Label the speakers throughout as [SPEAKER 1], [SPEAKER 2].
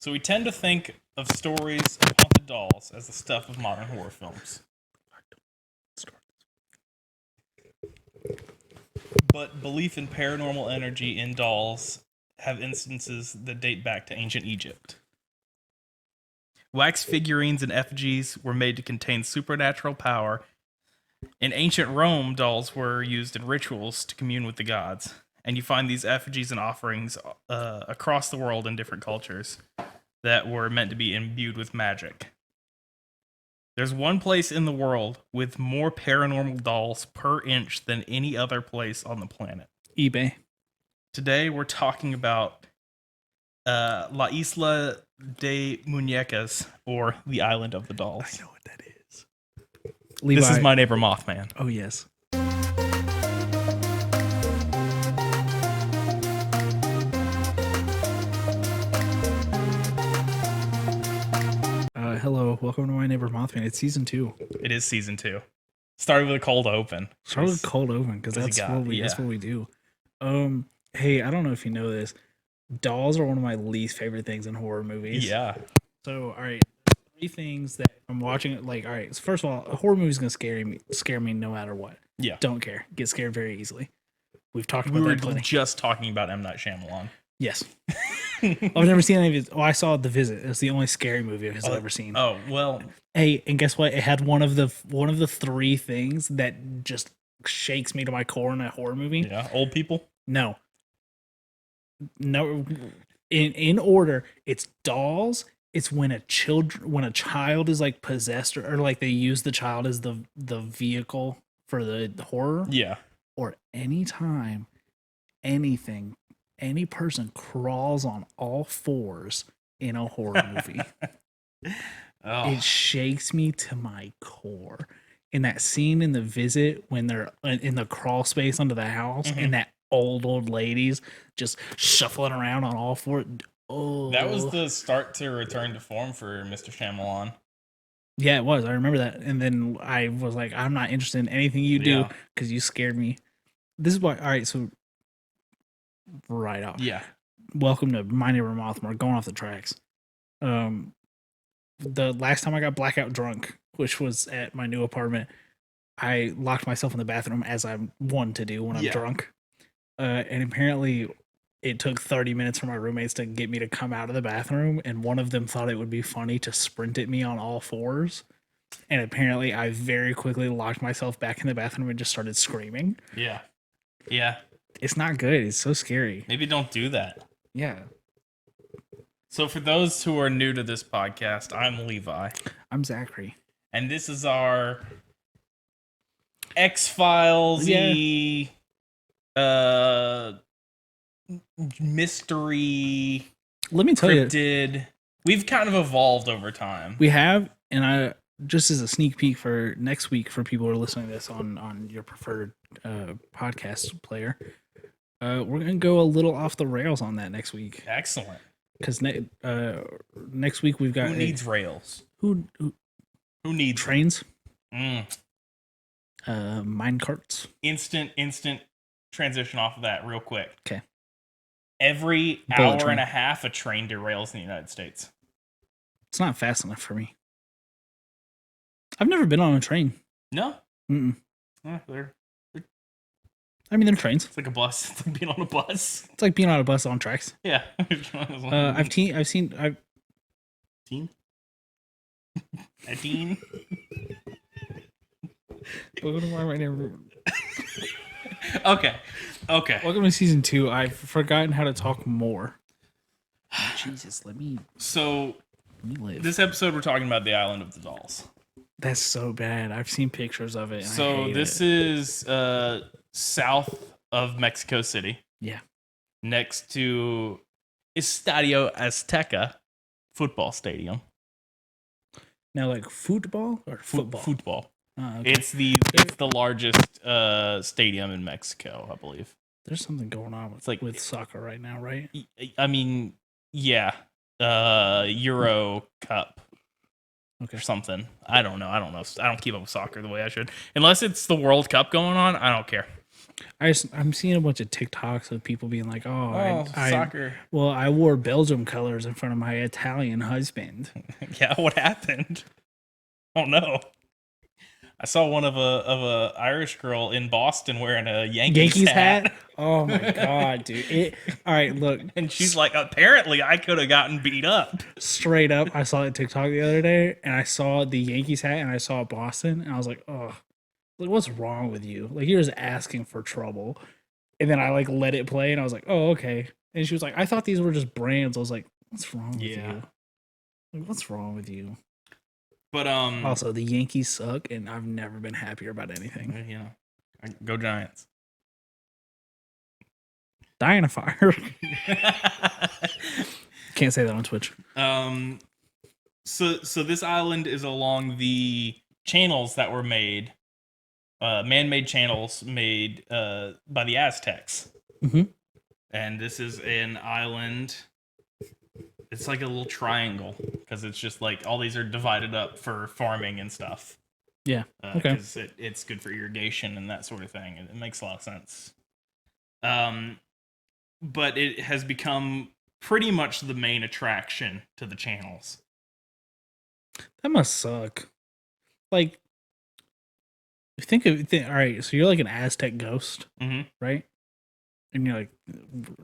[SPEAKER 1] So we tend to think of stories of haunted dolls as the stuff of modern horror films. But belief in paranormal energy in dolls have instances that date back to ancient Egypt. Wax figurines and effigies were made to contain supernatural power. In ancient Rome, dolls were used in rituals to commune with the gods. And you find these effigies and offerings across the world in different cultures that were meant to be imbued with magic. There's one place in the world with more paranormal dolls per inch than any other place on the planet.
[SPEAKER 2] eBay.
[SPEAKER 1] Today we're talking about La Isla de Muñecas, or the Island of the Dolls.
[SPEAKER 2] I know what that is. Levi.
[SPEAKER 1] This is My Neighbor Mothman.
[SPEAKER 2] Oh, yes. Hello, welcome to My Neighbor Mothman. It's season 2.
[SPEAKER 1] It is season 2. Started with a cold open.
[SPEAKER 2] Started with cold open because that's what we do. Hey, I don't know if you know this. Dolls are one of my least favorite things in horror movies.
[SPEAKER 1] Yeah.
[SPEAKER 2] So, all right, 3 things that I'm watching. Like, all right, so first of all, a horror movie is gonna scare me no matter what.
[SPEAKER 1] Yeah.
[SPEAKER 2] Don't care. Get scared very easily. We've talked about
[SPEAKER 1] We were
[SPEAKER 2] that plenty.
[SPEAKER 1] just talking about M. Night Shyamalan.
[SPEAKER 2] Yes. I've never seen any of his. Oh, I saw The Visit. It's the only scary movie I've ever seen.
[SPEAKER 1] Oh, well.
[SPEAKER 2] Hey, and guess what? It had one of the 3 things that just shakes me to my core in a horror movie.
[SPEAKER 1] Yeah, old people?
[SPEAKER 2] No. In order, it's dolls. It's when a child is like possessed or like they use the child as the vehicle for the horror.
[SPEAKER 1] Yeah.
[SPEAKER 2] Or anytime any person crawls on all 4s in a horror movie. It shakes me to my core. In that scene in The Visit when they're in the crawl space under the house and that old ladies just shuffling around on all 4. Oh,
[SPEAKER 1] that was the start to return to form for Mr. Shyamalan.
[SPEAKER 2] Yeah, it was. I remember that. And then I was like, I'm not interested in anything you do because you scared me. This is why. All right, so right off.
[SPEAKER 1] Yeah.
[SPEAKER 2] Welcome to My Neighbor Mothman. We're going off the tracks. The last time I got blackout drunk, which was at my new apartment, I locked myself in the bathroom as I'm one to do when I'm drunk. And apparently it took 30 minutes for my roommates to get me to come out of the bathroom, and one of them thought it would be funny to sprint at me on all 4s. And apparently I very quickly locked myself back in the bathroom and just started screaming.
[SPEAKER 1] Yeah. Yeah.
[SPEAKER 2] It's not good. It's so scary.
[SPEAKER 1] Maybe don't do that.
[SPEAKER 2] Yeah.
[SPEAKER 1] So for those who are new to this podcast, I'm Levi.
[SPEAKER 2] I'm Zachary.
[SPEAKER 1] And this is our X-Files-y mystery.
[SPEAKER 2] Let me tell
[SPEAKER 1] cryptid. We've kind of evolved over time.
[SPEAKER 2] We have, and I just as a sneak peek for next week for people who are listening to this on your preferred podcast player, we're gonna go a little off the rails on that next week.
[SPEAKER 1] Excellent.
[SPEAKER 2] Because next week we've got
[SPEAKER 1] who needs rails?
[SPEAKER 2] Who
[SPEAKER 1] needs
[SPEAKER 2] trains?
[SPEAKER 1] Mine
[SPEAKER 2] carts.
[SPEAKER 1] Instant transition off of that real quick.
[SPEAKER 2] Okay.
[SPEAKER 1] Every hour and a half, a train derails in the United States.
[SPEAKER 2] It's not fast enough for me. I've never been on a train.
[SPEAKER 1] No.
[SPEAKER 2] Mm-mm.
[SPEAKER 1] They're
[SPEAKER 2] they're trains.
[SPEAKER 1] It's like a bus. It's like being on a bus.
[SPEAKER 2] It's like being on a bus on tracks.
[SPEAKER 1] Yeah.
[SPEAKER 2] I've seen.
[SPEAKER 1] Teen? A teen? Okay.
[SPEAKER 2] Welcome to season 2. I've forgotten how to talk more. Jesus, let me live.
[SPEAKER 1] This episode we're talking about the Island of the Dolls.
[SPEAKER 2] That's so bad. I've seen pictures of it.
[SPEAKER 1] So this is south of Mexico City.
[SPEAKER 2] Yeah.
[SPEAKER 1] Next to Estadio Azteca football stadium.
[SPEAKER 2] Now, like football or football?
[SPEAKER 1] Football.
[SPEAKER 2] Oh, okay.
[SPEAKER 1] It's the largest stadium in Mexico, I believe.
[SPEAKER 2] There's something going on with soccer right now, right?
[SPEAKER 1] I mean, yeah. Euro Cup.
[SPEAKER 2] Okay.
[SPEAKER 1] Or something. I don't know. I don't keep up with soccer the way I should. Unless it's the World Cup going on, I don't care.
[SPEAKER 2] I'm seeing a bunch of TikToks of people being like, "Oh,
[SPEAKER 1] Oh, soccer.
[SPEAKER 2] well, I wore Belgium colors in front of my Italian husband."
[SPEAKER 1] Yeah, what happened? Oh no. I saw one of a Irish girl in Boston wearing a Yankees
[SPEAKER 2] Yankees
[SPEAKER 1] hat.
[SPEAKER 2] hat. Oh my god, dude! All right, look,
[SPEAKER 1] And she's like, apparently I could have gotten beat up.
[SPEAKER 2] straight up. I saw it TikTok the other day, and I saw the Yankees hat, and I saw Boston, and I was like, "Oh, like what's wrong with you? Like you're just asking for trouble." And then I like let it play, and I was like, "Oh, okay." And she was like, "I thought these were just brands." I was like, "What's wrong with
[SPEAKER 1] Yeah.
[SPEAKER 2] you? Like, what's wrong with you?"
[SPEAKER 1] But
[SPEAKER 2] Also, the Yankees suck, and I've never been happier about anything.
[SPEAKER 1] you know, go Giants.
[SPEAKER 2] Dying of fire. Can't say that on Twitch.
[SPEAKER 1] So this island is along the channels that were made, man-made channels made by the Aztecs.
[SPEAKER 2] Mhm.
[SPEAKER 1] And this is an island. It's like a little triangle because it's just like all these are divided up for farming and stuff.
[SPEAKER 2] Yeah. Okay.
[SPEAKER 1] Because it's good for irrigation and that sort of thing, and it makes a lot of sense. But it has become pretty much the main attraction to the channels.
[SPEAKER 2] That must suck. Like, all right, so you're like an Aztec ghost,
[SPEAKER 1] Mhm.
[SPEAKER 2] right? And you're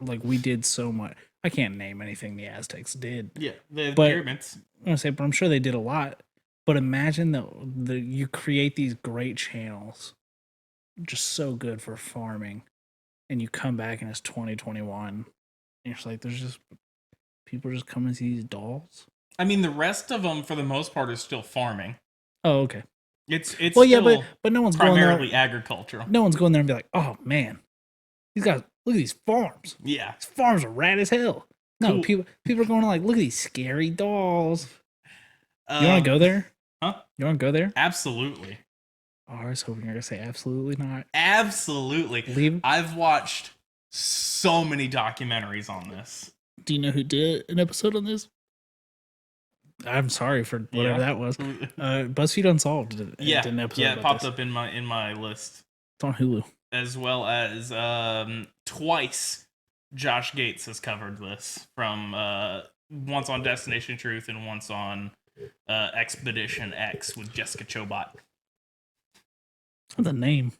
[SPEAKER 2] like we did so much. I can't name anything the Aztecs did.
[SPEAKER 1] Yeah, the
[SPEAKER 2] But-
[SPEAKER 1] pyramids.
[SPEAKER 2] I'm gonna say, but I'm sure they did a lot. But imagine the you create these great channels, just so good for farming, and you come back and it's 2021, and you're just like, there's just people just coming to see these dolls.
[SPEAKER 1] I mean, the rest of them, for the most part, is still farming.
[SPEAKER 2] Oh, okay.
[SPEAKER 1] It's
[SPEAKER 2] Well, yeah,
[SPEAKER 1] still
[SPEAKER 2] but no one's going
[SPEAKER 1] primarily
[SPEAKER 2] there.
[SPEAKER 1] agricultural.
[SPEAKER 2] No one's going there and be like, oh man, these guys, look at these farms.
[SPEAKER 1] Yeah.
[SPEAKER 2] These farms are rad as hell. No,
[SPEAKER 1] Cool.
[SPEAKER 2] people are going to like, look at these scary dolls. You want to go there?
[SPEAKER 1] Huh?
[SPEAKER 2] You want to go there?
[SPEAKER 1] Absolutely.
[SPEAKER 2] Oh, I was hoping you were gonna say absolutely not.
[SPEAKER 1] Absolutely.
[SPEAKER 2] Leave.
[SPEAKER 1] I've watched so many documentaries on this.
[SPEAKER 2] Do you know who did an episode on this? I'm sorry for whatever that was. BuzzFeed Unsolved did an episode.
[SPEAKER 1] Yeah, it
[SPEAKER 2] about
[SPEAKER 1] popped
[SPEAKER 2] this.
[SPEAKER 1] up in my list.
[SPEAKER 2] It's on Hulu.
[SPEAKER 1] As well as twice Josh Gates has covered this, from once on Destination Truth and once on Expedition X with Jessica Chobot.
[SPEAKER 2] What's the name?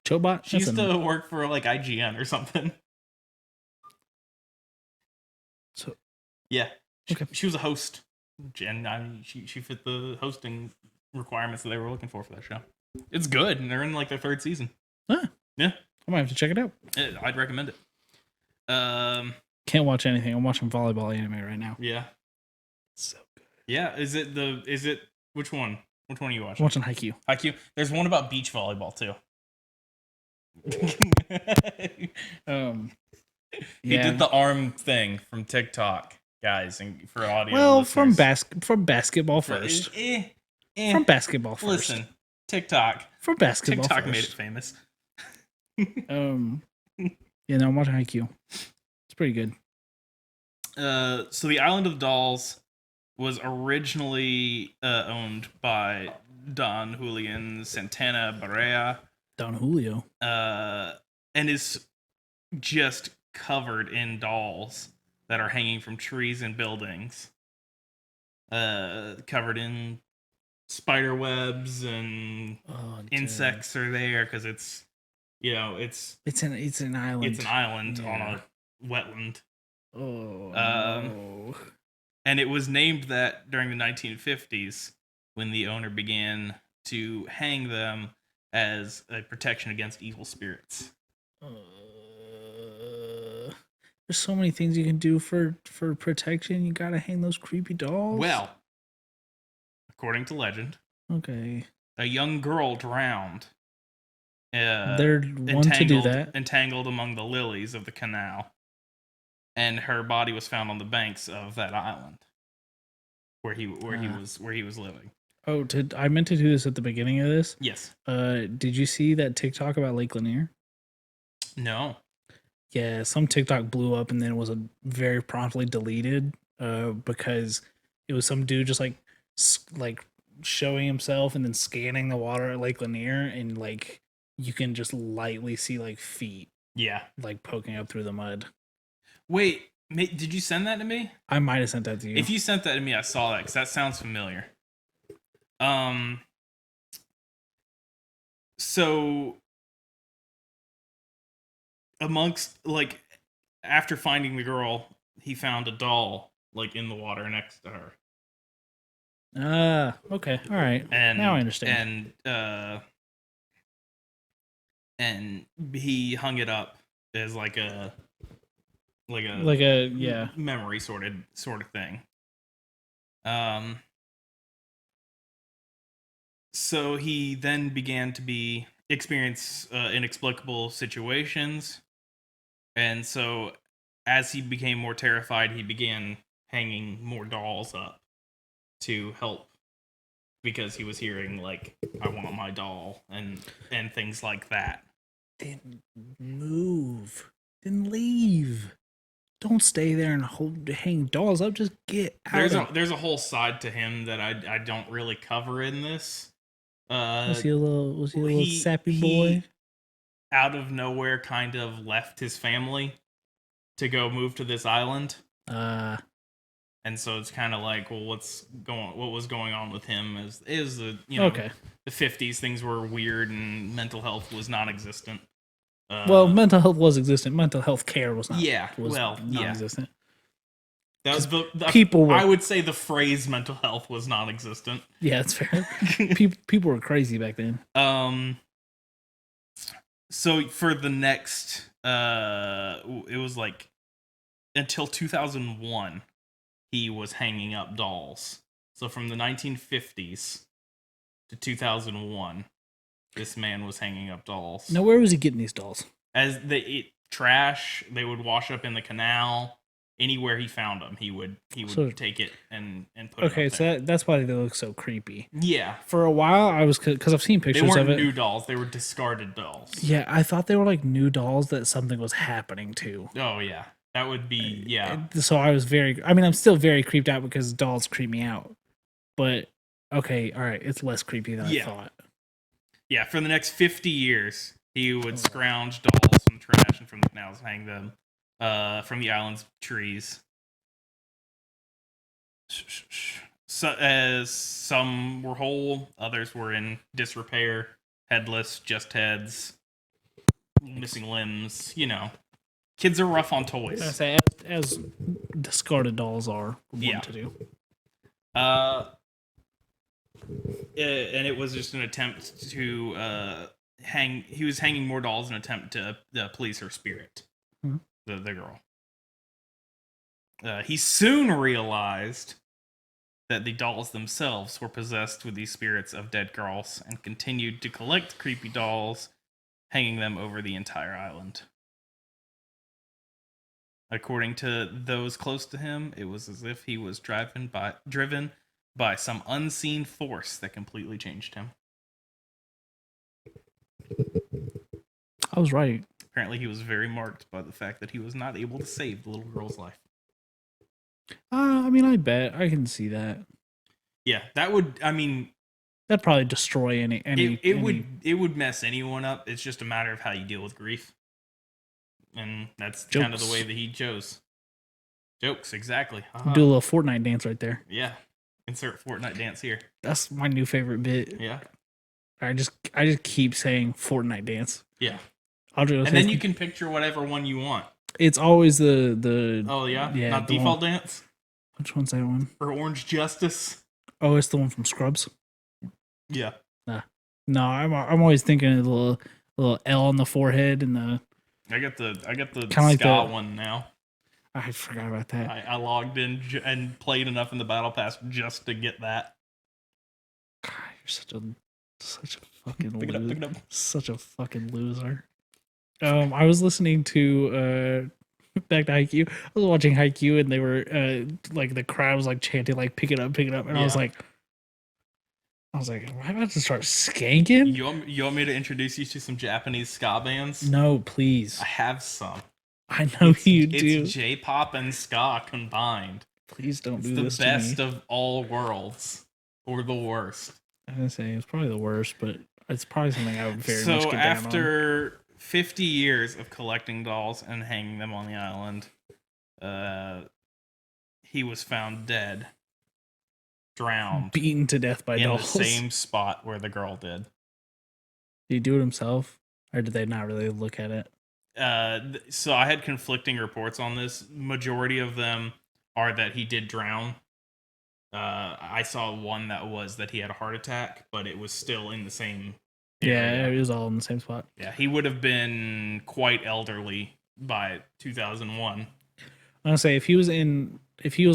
[SPEAKER 2] Chobot?
[SPEAKER 1] She used to work for like IGN or something.
[SPEAKER 2] So
[SPEAKER 1] yeah,
[SPEAKER 2] okay.
[SPEAKER 1] She was a host, and I mean, she fit the hosting requirements that they were looking for that show. It's good, and they're in like their third season.
[SPEAKER 2] Huh.
[SPEAKER 1] Yeah,
[SPEAKER 2] I might have to check it out.
[SPEAKER 1] I'd recommend it.
[SPEAKER 2] Can't watch anything. I'm watching volleyball anime right now.
[SPEAKER 1] Yeah,
[SPEAKER 2] It's so good.
[SPEAKER 1] Yeah, is it which one? Which one are you watching?
[SPEAKER 2] I'm watching Haikyuu.
[SPEAKER 1] Haikyuu. There's one about beach volleyball too. He did the arm thing from TikTok, guys, and for audio.
[SPEAKER 2] Well,
[SPEAKER 1] listeners.
[SPEAKER 2] from basketball first. From basketball first.
[SPEAKER 1] Listen, TikTok.
[SPEAKER 2] From basketball
[SPEAKER 1] TikTok
[SPEAKER 2] first.
[SPEAKER 1] made it famous.
[SPEAKER 2] Yeah, no, I'm watching Haikyuu. It's pretty good.
[SPEAKER 1] So the Island of Dolls was originally owned by Don Julian Santana Barea.
[SPEAKER 2] Don Julio.
[SPEAKER 1] And is just covered in dolls that are hanging from trees and buildings. Covered in spider webs and insects are there because it's it's an island. It's an island on a wetland.
[SPEAKER 2] Oh.
[SPEAKER 1] And it was named that during the 1950s when the owner began to hang them as a protection against evil spirits.
[SPEAKER 2] There's so many things you can do for protection. You gotta hang those creepy dolls.
[SPEAKER 1] Well, according to legend,
[SPEAKER 2] okay,
[SPEAKER 1] a young girl drowned.
[SPEAKER 2] They're one to do that.
[SPEAKER 1] Entangled among the lilies of the canal, and her body was found on the banks of that island, where he was living.
[SPEAKER 2] Oh, I meant to do this at the beginning of this?
[SPEAKER 1] Yes.
[SPEAKER 2] Did you see that TikTok about Lake Lanier?
[SPEAKER 1] No.
[SPEAKER 2] Yeah, some TikTok blew up and then it was very promptly deleted because it was some dude just like showing himself and then scanning the water at Lake Lanier, and like you can just lightly see like feet
[SPEAKER 1] Yeah.
[SPEAKER 2] like poking up through the mud.
[SPEAKER 1] Wait, did you send that to me?
[SPEAKER 2] I might have sent that to you.
[SPEAKER 1] If you sent that to me, I saw that because that sounds familiar. So amongst like after finding the girl, he found a doll like in the water next to her,
[SPEAKER 2] Okay, all right.
[SPEAKER 1] and
[SPEAKER 2] Now I understand.
[SPEAKER 1] And he hung it up as like a
[SPEAKER 2] Like a yeah.
[SPEAKER 1] memory sort of thing. Um, so he then began to be experience inexplicable situations, and so as he became more terrified, he began hanging more dolls up to help because he was hearing like "I want my doll" and things like that.
[SPEAKER 2] Then move. Then leave. Don't stay there and hang dolls up. Just get out.
[SPEAKER 1] There's a whole side to him that I don't really cover in this.
[SPEAKER 2] Was he a little sappy
[SPEAKER 1] He
[SPEAKER 2] boy?
[SPEAKER 1] out of nowhere kind of left his family to go move to this island. And so it's kind of like, well, what was going on with him is the
[SPEAKER 2] okay.
[SPEAKER 1] The 50s, things were weird and mental health was non-existent.
[SPEAKER 2] Well, mental health was existent. Mental health care was not.
[SPEAKER 1] Yeah,
[SPEAKER 2] was non-existent.
[SPEAKER 1] That was
[SPEAKER 2] people.
[SPEAKER 1] I would say the phrase "mental health" was non-existent.
[SPEAKER 2] Yeah, that's fair. people were crazy back then.
[SPEAKER 1] So for the next, it was like until 2001, he was hanging up dolls. So from the 1950s to 2001, this man was hanging up dolls.
[SPEAKER 2] Now, where was he getting these dolls?
[SPEAKER 1] As they eat trash, they would wash up in the canal. Anywhere he found them, he would take it and put it.
[SPEAKER 2] Okay, so that's why they look so creepy.
[SPEAKER 1] Yeah.
[SPEAKER 2] For a while, I was because I've seen pictures
[SPEAKER 1] of it. They
[SPEAKER 2] weren't
[SPEAKER 1] new dolls; they were discarded dolls.
[SPEAKER 2] Yeah, I thought they were like new dolls that something was happening to.
[SPEAKER 1] Oh yeah, that would be
[SPEAKER 2] So I was very. I mean, I'm still very creeped out because dolls creep me out. But okay, all right, it's less creepy than I thought.
[SPEAKER 1] Yeah, for the next 50 years, he would scrounge dolls from trash and from the canals, hang them from the island's trees. So, as some were whole, others were in disrepair, headless, just heads, missing limbs. Kids are rough on toys.
[SPEAKER 2] I say as discarded dolls are to do.
[SPEAKER 1] And it was just an attempt to hang. He was hanging more dolls in an attempt to please her spirit, the girl. He soon realized that the dolls themselves were possessed with the spirits of dead girls and continued to collect creepy dolls, hanging them over the entire island. According to those close to him, it was as if he was driven by some unseen force that completely changed him.
[SPEAKER 2] I was right.
[SPEAKER 1] Apparently, he was very marked by the fact that he was not able to save the little girl's life.
[SPEAKER 2] I mean, I bet I can see that.
[SPEAKER 1] Yeah, that would. I mean,
[SPEAKER 2] that'd probably destroy any.
[SPEAKER 1] It would mess anyone up. It's just a matter of how you deal with grief, and that's kind of the way that he chose. Jokes, exactly.
[SPEAKER 2] Do a little Fortnite dance right there.
[SPEAKER 1] Yeah, insert Fortnite dance here.
[SPEAKER 2] That's my new favorite bit.
[SPEAKER 1] Yeah,
[SPEAKER 2] I just keep saying Fortnite dance.
[SPEAKER 1] Yeah, and then you can picture whatever one you want.
[SPEAKER 2] It's always the.
[SPEAKER 1] Oh yeah, not default dance.
[SPEAKER 2] Which one's that one?
[SPEAKER 1] Or Orange Justice.
[SPEAKER 2] Oh, it's the one from Scrubs.
[SPEAKER 1] Yeah.
[SPEAKER 2] No, I'm always thinking of the little L on the forehead and the.
[SPEAKER 1] I got the
[SPEAKER 2] kind
[SPEAKER 1] ska one now.
[SPEAKER 2] I forgot about that.
[SPEAKER 1] I logged in and played enough in the battle pass just to get that.
[SPEAKER 2] God, you're such a fucking loser. Such a fucking loser. I was listening to back to Haikyuu. I was watching Haikyuu and they were like the crowd was like chanting like pick it up, and I was like, am I about to start skanking?
[SPEAKER 1] You want me to introduce you to some Japanese ska bands?
[SPEAKER 2] No, please.
[SPEAKER 1] I have some.
[SPEAKER 2] I know you do.
[SPEAKER 1] It's J-pop and ska combined.
[SPEAKER 2] Please don't do this to me.
[SPEAKER 1] It's the best of all worlds, or the worst.
[SPEAKER 2] I was gonna say it's probably the worst, but it's probably something I would very much
[SPEAKER 1] So
[SPEAKER 2] get down on.
[SPEAKER 1] after 50 years of collecting dolls and hanging them on the island, he was found dead, drowned
[SPEAKER 2] Beaten to death by
[SPEAKER 1] in
[SPEAKER 2] dolls.
[SPEAKER 1] the same spot where the girl did.
[SPEAKER 2] Did he do it himself, or did they not really look at it?
[SPEAKER 1] So I had conflicting reports on this. Majority of them are that he did drown. I saw one that was that he had a heart attack, but it was still in the same area.
[SPEAKER 2] Yeah, it was all in the same spot.
[SPEAKER 1] Yeah, he would have been quite elderly by 2001.
[SPEAKER 2] I'm gonna say if he was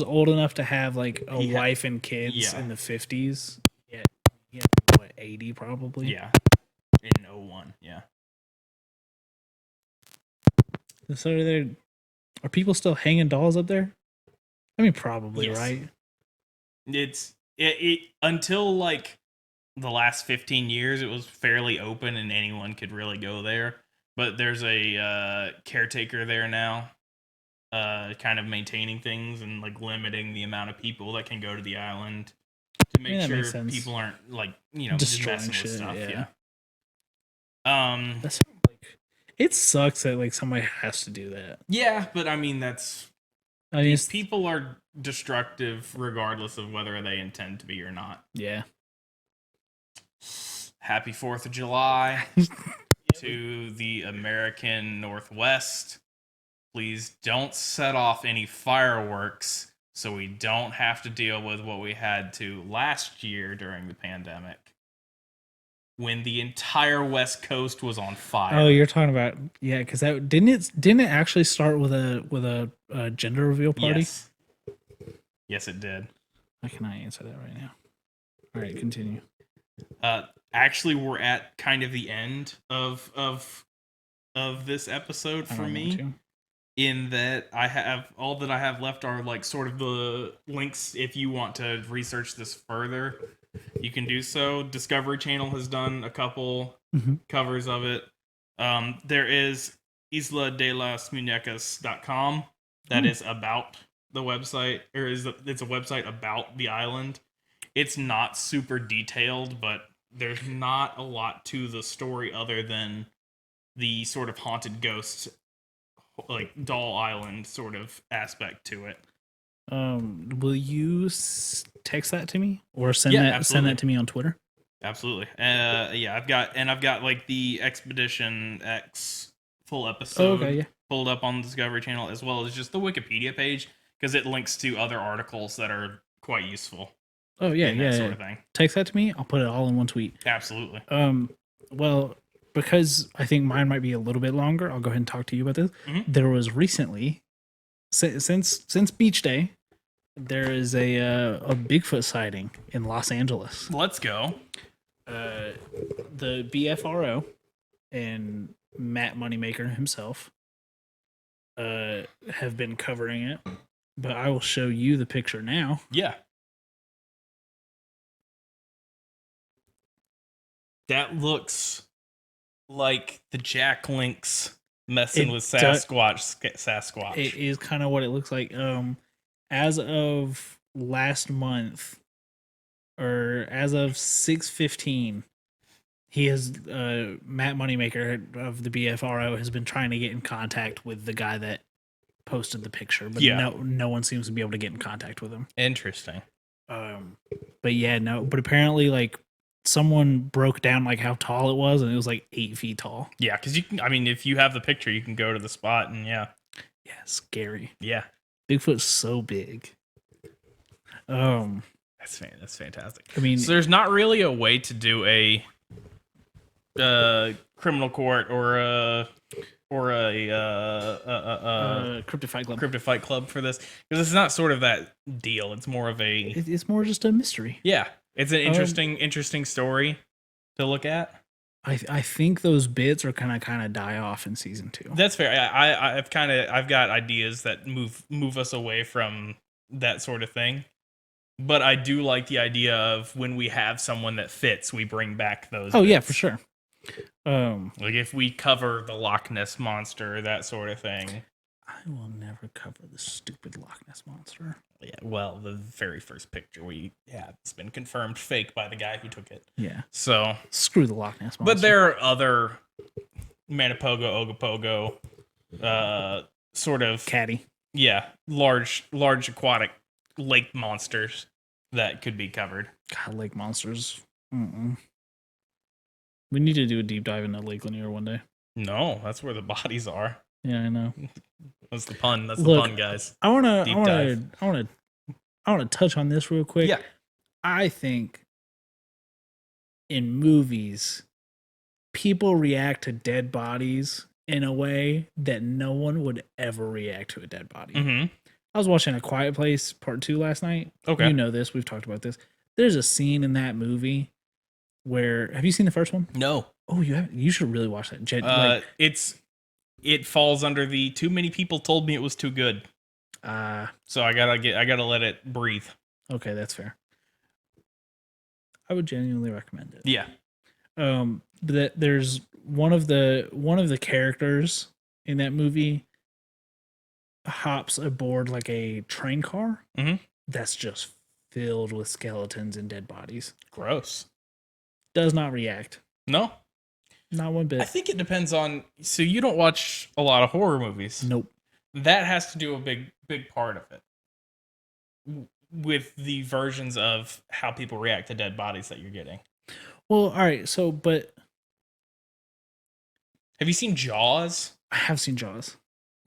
[SPEAKER 2] old enough to have like a
[SPEAKER 1] He had-
[SPEAKER 2] wife and kids
[SPEAKER 1] yeah.
[SPEAKER 2] in the 50s, yeah, what 80 probably.
[SPEAKER 1] Yeah, in 01, yeah.
[SPEAKER 2] So are people still hanging dolls up there? I mean, probably,
[SPEAKER 1] Yes.
[SPEAKER 2] right?
[SPEAKER 1] It until like the last 15 years, it was fairly open and anyone could really go there. But there's a caretaker there now, kind of maintaining things and like limiting the amount of people that can go to the island to make
[SPEAKER 2] that
[SPEAKER 1] sure
[SPEAKER 2] makes sense.
[SPEAKER 1] people aren't like just
[SPEAKER 2] Destroying
[SPEAKER 1] messing
[SPEAKER 2] shit,
[SPEAKER 1] with stuff.
[SPEAKER 2] yeah.
[SPEAKER 1] Yeah.
[SPEAKER 2] That's like, it sucks that like somebody has to do that.
[SPEAKER 1] Yeah, but I mean
[SPEAKER 2] I mean,
[SPEAKER 1] these people are destructive regardless of whether they intend to be or not.
[SPEAKER 2] yeah.
[SPEAKER 1] Happy 4th of July to the American Northwest. Please don't set off any fireworks so we don't have to deal with what we had to last year during the pandemic when the entire West Coast was on fire.
[SPEAKER 2] Oh, you're talking about because that didn't it actually start with a gender reveal party?
[SPEAKER 1] Yes, it did.
[SPEAKER 2] I cannot answer that right now. All right, continue.
[SPEAKER 1] Actually, we're at kind of the end of this episode for me. In that I have all that I have left are like sort of the links if you want to research this further. You can do so. Discovery Channel has done a couple covers of it. There is isla-de-las-muñecas.com that is about the website, or it's a website about the island. It's not super detailed, but there's not a lot to the story other than the sort of haunted ghost, like Doll Island sort of aspect to it.
[SPEAKER 2] Will you text that to me or send that to me on Twitter?
[SPEAKER 1] Absolutely. Yeah, I've got like the Expedition X full episode pulled up on the Discovery Channel, as well as just the Wikipedia page, because it links to other articles that are quite useful.
[SPEAKER 2] Oh yeah,
[SPEAKER 1] that sort of thing.
[SPEAKER 2] Text that to me. I'll put it all in one tweet.
[SPEAKER 1] Absolutely.
[SPEAKER 2] Well, because I think mine might be a little bit longer, I'll go ahead and talk to you about this. There was recently, since Beach Day, there is a Bigfoot sighting in Los Angeles.
[SPEAKER 1] Let's go.
[SPEAKER 2] The BFRO and Matt Moneymaker himself have been covering it, but I will show you the picture now.
[SPEAKER 1] Yeah. That looks like the Jack Lynx messing with Sasquatch.
[SPEAKER 2] It is kind of what it looks like. As of last month, or as of 6/15, he has Matt Moneymaker of the BFRO has been trying to get in contact with the guy that posted the picture, but no one seems to be able to get in contact with him.
[SPEAKER 1] Interesting.
[SPEAKER 2] But apparently like someone broke down like how tall it was, and it was like 8 feet tall.
[SPEAKER 1] Yeah, because you can. I mean, if you have the picture, you can go to the spot, and yeah,
[SPEAKER 2] scary.
[SPEAKER 1] Yeah,
[SPEAKER 2] Bigfoot's so big.
[SPEAKER 1] That's fantastic.
[SPEAKER 2] I mean,
[SPEAKER 1] so there's not really a way to do a criminal court or a
[SPEAKER 2] Cryptid Fight Club
[SPEAKER 1] for this, because it's not sort of that deal. It's more of a.
[SPEAKER 2] It's more just a mystery.
[SPEAKER 1] Yeah, it's an interesting story to look at.
[SPEAKER 2] I think those bits are kind of die off in season 2.
[SPEAKER 1] That's fair. I've got ideas that move us away from that sort of thing. But I do like the idea of when we have someone that fits, we bring back those.
[SPEAKER 2] Oh, bits. Yeah, for sure.
[SPEAKER 1] Like if we cover the Loch Ness Monster, that sort of thing.
[SPEAKER 2] I will never cover the stupid Loch Ness Monster.
[SPEAKER 1] Yeah, well, the very first picture we have has been confirmed fake by the guy who took it.
[SPEAKER 2] Yeah.
[SPEAKER 1] So
[SPEAKER 2] Screw the Loch Ness monster.
[SPEAKER 1] but there are other Manipogo, Ogopogo, sort of
[SPEAKER 2] Caddy.
[SPEAKER 1] yeah, large aquatic lake monsters that could be covered.
[SPEAKER 2] God, lake monsters. Mm-mm. We need to do a deep dive into Lake Lanier one day.
[SPEAKER 1] No, that's where the bodies are.
[SPEAKER 2] Yeah, I know.
[SPEAKER 1] That's the pun. That's
[SPEAKER 2] Look,
[SPEAKER 1] the pun, guys.
[SPEAKER 2] I wanna
[SPEAKER 1] Deep
[SPEAKER 2] touch on this real quick.
[SPEAKER 1] Yeah.
[SPEAKER 2] I think in movies, people react to dead bodies in a way that no one would ever react to a dead body.
[SPEAKER 1] Mm-hmm.
[SPEAKER 2] I was watching A Quiet Place Part 2 last night.
[SPEAKER 1] Okay.
[SPEAKER 2] You know this. We've talked about this. There's a scene in that movie where... Have you seen the first one?
[SPEAKER 1] No.
[SPEAKER 2] Oh, you haven't? You should really watch that.
[SPEAKER 1] It falls under the too many people told me it was too good. So I gotta let it breathe.
[SPEAKER 2] Okay, that's fair. I would genuinely recommend it.
[SPEAKER 1] Yeah.
[SPEAKER 2] But there's one of the characters in that movie hops aboard like a train car that's just filled with skeletons and dead bodies.
[SPEAKER 1] Gross.
[SPEAKER 2] Does not react.
[SPEAKER 1] No.
[SPEAKER 2] Not one bit.
[SPEAKER 1] I think it depends on. So you don't watch a lot of horror movies.
[SPEAKER 2] Nope.
[SPEAKER 1] That has to do a big part of it with the versions of how people react to dead bodies that you're getting.
[SPEAKER 2] Well, all right. So, but
[SPEAKER 1] have you seen Jaws?
[SPEAKER 2] I have seen Jaws.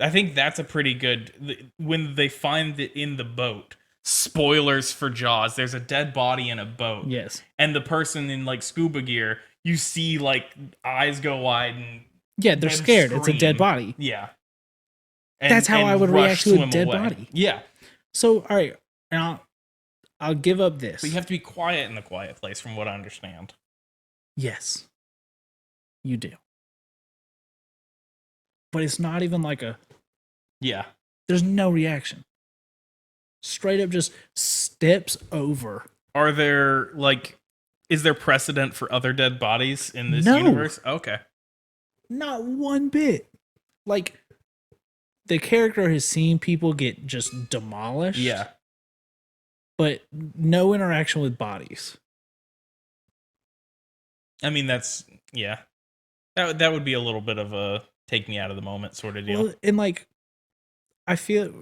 [SPEAKER 1] I think that's a pretty good. When they find it in the boat. Spoilers for Jaws. There's a dead body in a boat.
[SPEAKER 2] Yes.
[SPEAKER 1] And the person in like scuba gear, you see like eyes go wide and
[SPEAKER 2] yeah, they're scared.
[SPEAKER 1] Scream.
[SPEAKER 2] It's a dead body.
[SPEAKER 1] Yeah.
[SPEAKER 2] That's how I would react to a dead body.
[SPEAKER 1] Yeah.
[SPEAKER 2] So, all right, and I'll give up this.
[SPEAKER 1] But you have to be quiet in the quiet place, from what I understand.
[SPEAKER 2] Yes, you do. But it's not even like a...
[SPEAKER 1] Yeah.
[SPEAKER 2] There's no reaction. Straight up just steps over.
[SPEAKER 1] Are there, like... Is there precedent for other dead bodies in this
[SPEAKER 2] No.
[SPEAKER 1] universe? Okay.
[SPEAKER 2] Not one bit. Like, the character has seen people get just demolished.
[SPEAKER 1] Yeah.
[SPEAKER 2] But no interaction with bodies.
[SPEAKER 1] I mean, that's... Yeah. That would be a little bit of a take me out of the moment sort of deal.
[SPEAKER 2] Well, and, like, I feel...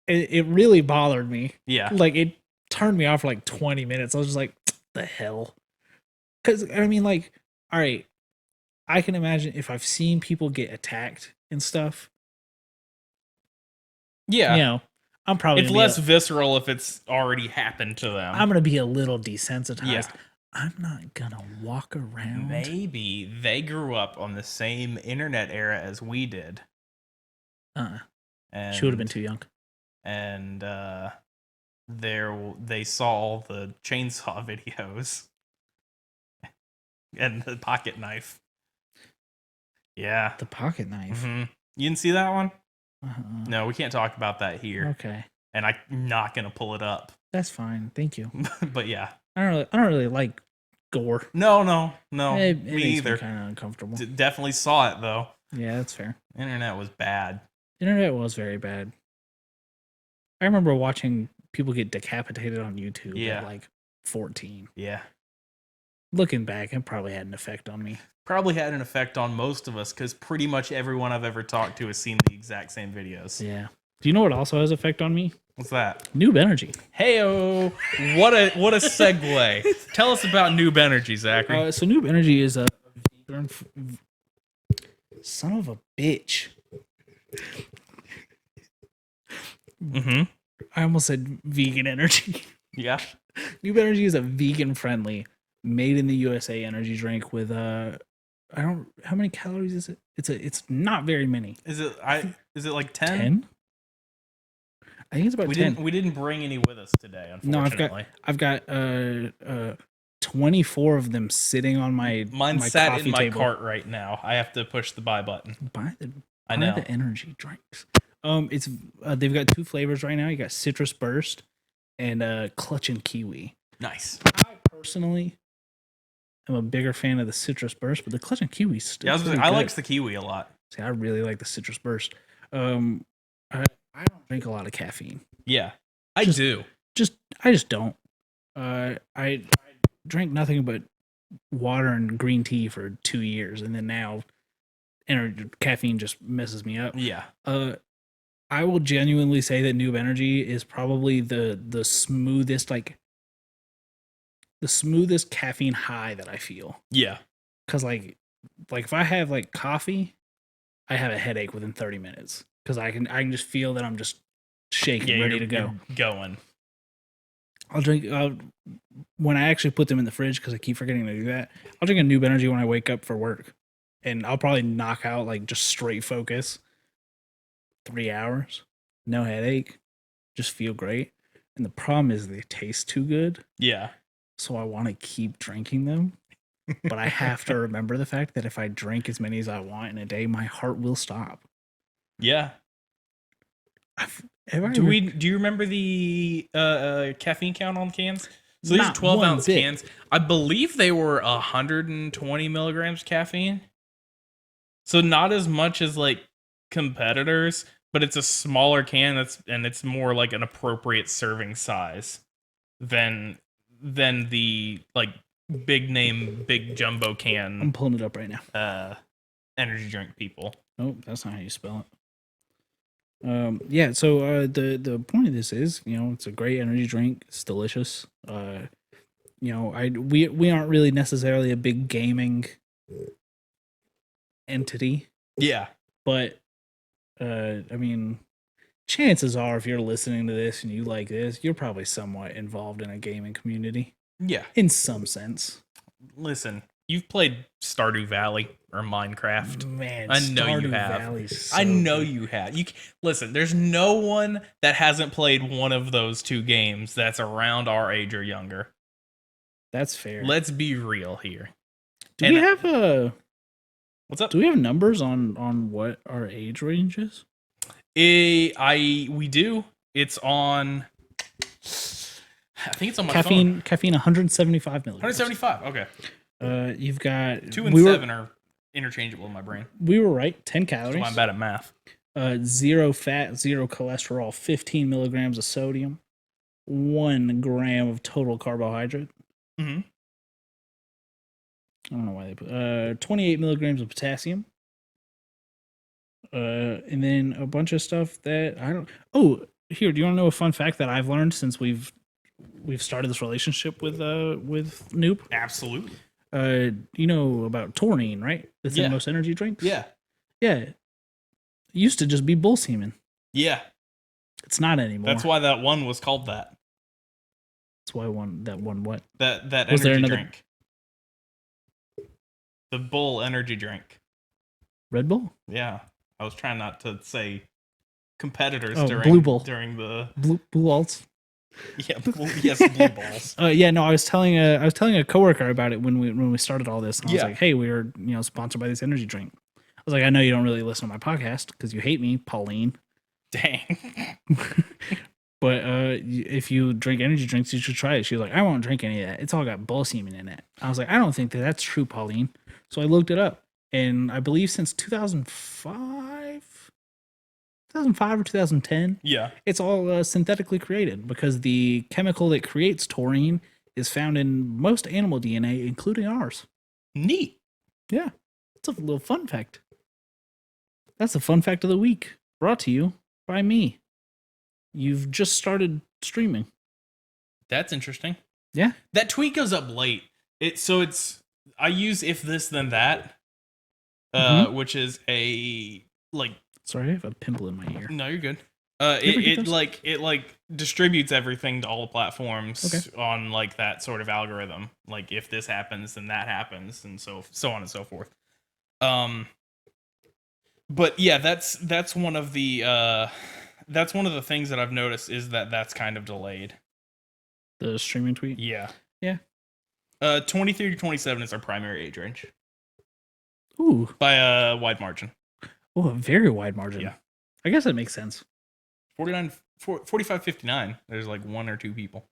[SPEAKER 2] It really bothered me.
[SPEAKER 1] Yeah.
[SPEAKER 2] Like, it turned me off for, like, 20 minutes. I was just like, the hell? Because, I mean, like, all right, I can imagine if I've seen people get attacked and stuff.
[SPEAKER 1] Yeah.
[SPEAKER 2] You know, I'm probably...
[SPEAKER 1] It's less visceral if it's already happened to them.
[SPEAKER 2] I'm going to be a little desensitized.
[SPEAKER 1] Yeah.
[SPEAKER 2] I'm not going to walk around.
[SPEAKER 1] Maybe they grew up on the same internet era as we did.
[SPEAKER 2] And she would have been too young.
[SPEAKER 1] And they saw all the chainsaw videos. And the pocket knife. Yeah.
[SPEAKER 2] The pocket knife.
[SPEAKER 1] Mm-hmm. You didn't see that one?
[SPEAKER 2] Uh-huh.
[SPEAKER 1] No, we can't talk about that here.
[SPEAKER 2] Okay.
[SPEAKER 1] And I'm not gonna pull it up.
[SPEAKER 2] That's fine. Thank you.
[SPEAKER 1] But yeah.
[SPEAKER 2] I don't really like gore.
[SPEAKER 1] No.
[SPEAKER 2] It
[SPEAKER 1] me
[SPEAKER 2] makes
[SPEAKER 1] either.
[SPEAKER 2] me kind of uncomfortable.
[SPEAKER 1] Definitely saw it though.
[SPEAKER 2] Yeah, that's fair.
[SPEAKER 1] Internet was bad.
[SPEAKER 2] The internet was very bad. I remember watching people get decapitated on YouTube at like 14.
[SPEAKER 1] Yeah.
[SPEAKER 2] Looking back, it probably had an effect on me.
[SPEAKER 1] Probably had an effect on most of us because pretty much everyone I've ever talked to has seen the exact same videos.
[SPEAKER 2] Yeah. Do you know what also has effect on me?
[SPEAKER 1] What's that?
[SPEAKER 2] Noob Energy.
[SPEAKER 1] Heyo! What a segue. Tell us about Noob Energy, Zachary.
[SPEAKER 2] So Noob Energy is a son of a bitch.
[SPEAKER 1] Mm-hmm.
[SPEAKER 2] I almost said vegan energy.
[SPEAKER 1] Yeah.
[SPEAKER 2] Noob Energy is a vegan-friendly, made in the USA energy drink with how many calories is it? It's not very many.
[SPEAKER 1] Is it like 10?
[SPEAKER 2] 10? I think it's about 10.
[SPEAKER 1] We didn't bring any with us today, unfortunately.
[SPEAKER 2] No, I've got 24 of them sitting on my
[SPEAKER 1] Mine
[SPEAKER 2] my
[SPEAKER 1] sat
[SPEAKER 2] coffee
[SPEAKER 1] in my
[SPEAKER 2] table.
[SPEAKER 1] cart right now. I have to push the buy button.
[SPEAKER 2] Buy the energy drinks. It's they've got 2 flavors right now. You got Citrus Burst and Clutch and Kiwi.
[SPEAKER 1] Nice.
[SPEAKER 2] I personally am a bigger fan of the Citrus Burst, but the Clutch and Kiwi still.
[SPEAKER 1] Yeah, I likes the kiwi a lot.
[SPEAKER 2] See, I really like the Citrus Burst. I don't drink a lot of caffeine.
[SPEAKER 1] Yeah. I do.
[SPEAKER 2] I just don't. I drank nothing but water and green tea for 2 years, and then now caffeine just messes me up.
[SPEAKER 1] Yeah.
[SPEAKER 2] I will genuinely say that Noob Energy is probably the smoothest, like the smoothest caffeine high that I feel.
[SPEAKER 1] Yeah.
[SPEAKER 2] Cause like if I have like coffee, I have a headache within 30 minutes. Cause I can just feel that I'm just shaking, ready to go.
[SPEAKER 1] Going.
[SPEAKER 2] I'll drink when I actually put them in the fridge because I keep forgetting to do that. I'll drink a Noob Energy when I wake up for work, and I'll probably knock out like just straight focus. 3 hours, no headache, just feel great. And the problem is they taste too good.
[SPEAKER 1] Yeah.
[SPEAKER 2] So I want to keep drinking them, but I have to remember the fact that if I drink as many as I want in a day, my heart will stop.
[SPEAKER 1] Yeah. Do you remember the caffeine count on the cans? So these are 12-ounce cans. I believe they were 120 milligrams caffeine. So not as much as like competitors, but it's a smaller can and it's more like an appropriate serving size than the like big name big jumbo can.
[SPEAKER 2] I'm pulling it up right now.
[SPEAKER 1] Energy drink people.
[SPEAKER 2] Nope, that's not how you spell it. Yeah, so the point of this is, it's a great energy drink. It's delicious. We aren't really necessarily a big gaming entity.
[SPEAKER 1] Yeah.
[SPEAKER 2] But I mean, chances are if you're listening to this and you like this, you're probably somewhat involved in a gaming community.
[SPEAKER 1] Yeah.
[SPEAKER 2] In some sense.
[SPEAKER 1] Listen, you've played Stardew Valley or Minecraft.
[SPEAKER 2] Man,
[SPEAKER 1] I know
[SPEAKER 2] Stardew
[SPEAKER 1] you have.
[SPEAKER 2] Valley's so
[SPEAKER 1] I know
[SPEAKER 2] good.
[SPEAKER 1] you have. Listen, there's no one that hasn't played one of those two games that's around our age or younger.
[SPEAKER 2] That's fair.
[SPEAKER 1] Let's be real here.
[SPEAKER 2] Do we have
[SPEAKER 1] what's up?
[SPEAKER 2] Do we have numbers on what our age range is?
[SPEAKER 1] We do. It's on. I think it's on my phone.
[SPEAKER 2] Caffeine 175 milligrams.
[SPEAKER 1] 175. Okay.
[SPEAKER 2] You've got
[SPEAKER 1] 2 and 7 are interchangeable in my brain.
[SPEAKER 2] We were right. 10 calories.
[SPEAKER 1] That's why I'm bad at math.
[SPEAKER 2] 0 fat, 0 cholesterol, 15 milligrams of sodium, 1 gram of total carbohydrate.
[SPEAKER 1] Mm-hmm.
[SPEAKER 2] I don't know why they put 28 milligrams of potassium. And then a bunch of stuff that I don't. Oh, here, do you want to know a fun fact that I've learned since we've started this relationship with Noob?
[SPEAKER 1] Absolutely.
[SPEAKER 2] You know about taurine, right? That's in most energy drinks.
[SPEAKER 1] Yeah.
[SPEAKER 2] Yeah. It used to just be bull semen.
[SPEAKER 1] Yeah.
[SPEAKER 2] It's not anymore.
[SPEAKER 1] That's why that one was called that.
[SPEAKER 2] That's why that one what?
[SPEAKER 1] That
[SPEAKER 2] was
[SPEAKER 1] energy
[SPEAKER 2] there another
[SPEAKER 1] drink. The bull energy drink.
[SPEAKER 2] Red Bull?
[SPEAKER 1] Yeah. I was trying not to say competitors
[SPEAKER 2] Blue Bull.
[SPEAKER 1] during the
[SPEAKER 2] Blue Alts.
[SPEAKER 1] Yeah, blue balls.
[SPEAKER 2] Yeah, no, I was telling a coworker about it when we started all this, and I was like, "Hey, we were sponsored by this energy drink." I was like, "I know you don't really listen to my podcast because you hate me, Pauline."
[SPEAKER 1] Dang.
[SPEAKER 2] But if you drink energy drinks, you should try it. She was like, "I won't drink any of that. It's all got bull semen in it." I was like, "I don't think that's true, Pauline." So I looked it up, and I believe since 2005 or 2010.
[SPEAKER 1] Yeah.
[SPEAKER 2] It's all synthetically created because the chemical that creates taurine is found in most animal DNA, including ours.
[SPEAKER 1] Neat.
[SPEAKER 2] Yeah. It's a little fun fact. That's the fun fact of the week, brought to you by me. You've just started streaming.
[SPEAKER 1] That's interesting.
[SPEAKER 2] Yeah.
[SPEAKER 1] That tweet goes up late. I use if this then that, which is a like.
[SPEAKER 2] Sorry, I have a pimple in my ear.
[SPEAKER 1] No, you're good. It distributes everything to all the platforms on like that sort of algorithm. Like if this happens, then that happens, and so on and so forth. But yeah, that's one of the things that I've noticed is that's kind of delayed.
[SPEAKER 2] The streaming tweet?
[SPEAKER 1] Yeah.
[SPEAKER 2] Yeah.
[SPEAKER 1] 23 to 27 is our primary age range.
[SPEAKER 2] Ooh.
[SPEAKER 1] By a wide margin.
[SPEAKER 2] Oh, a very wide margin.
[SPEAKER 1] Yeah.
[SPEAKER 2] I guess that makes sense.
[SPEAKER 1] 45, 59. There's like 1 or 2 people.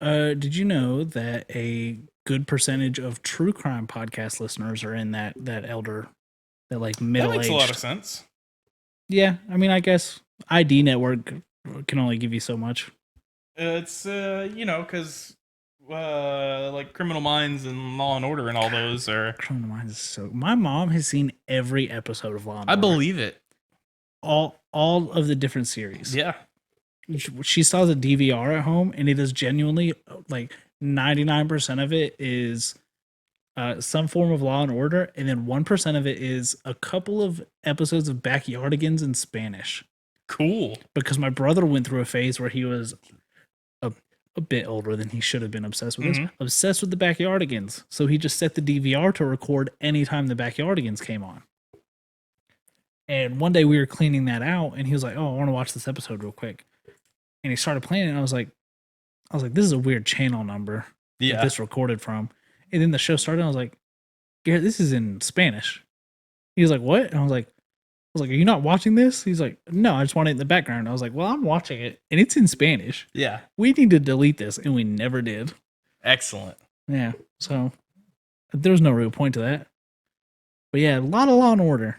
[SPEAKER 2] Did you know that a good percentage of true crime podcast listeners are in that elder, that like middle-aged?
[SPEAKER 1] That makes a lot of sense.
[SPEAKER 2] Yeah, I mean, I guess ID Network can only give you so much.
[SPEAKER 1] It's because like Criminal Minds and Law and Order and all those are.
[SPEAKER 2] Criminal Minds is so. My mom has seen every episode of Law and
[SPEAKER 1] I
[SPEAKER 2] Order.
[SPEAKER 1] believe it.
[SPEAKER 2] All of the different series.
[SPEAKER 1] Yeah.
[SPEAKER 2] She saw the DVR at home, and it is genuinely like 99% of it is some form of Law and Order, and then 1% of it is a couple of episodes of Backyardigans in Spanish.
[SPEAKER 1] Cool.
[SPEAKER 2] Because my brother went through a phase where he was a bit older than he should have been obsessed with this, obsessed with the Backyardigans. So he just set the DVR to record anytime the Backyardigans came on. And one day we were cleaning that out, and he was like, "Oh, I want to watch this episode real quick." And he started playing it, and I was like, "This is a weird channel number that this recorded from." And then the show started, and I was like, "Garrett, this is in Spanish." He was like, "What?" And I was like, "Are you not watching this?" He's like, "No, I just want it in the background." I was like, "Well, I'm watching it, and it's in Spanish.
[SPEAKER 1] Yeah.
[SPEAKER 2] We need to delete this," and we never did.
[SPEAKER 1] Excellent.
[SPEAKER 2] Yeah. So there's no real point to that. But yeah, a lot of Law and Order.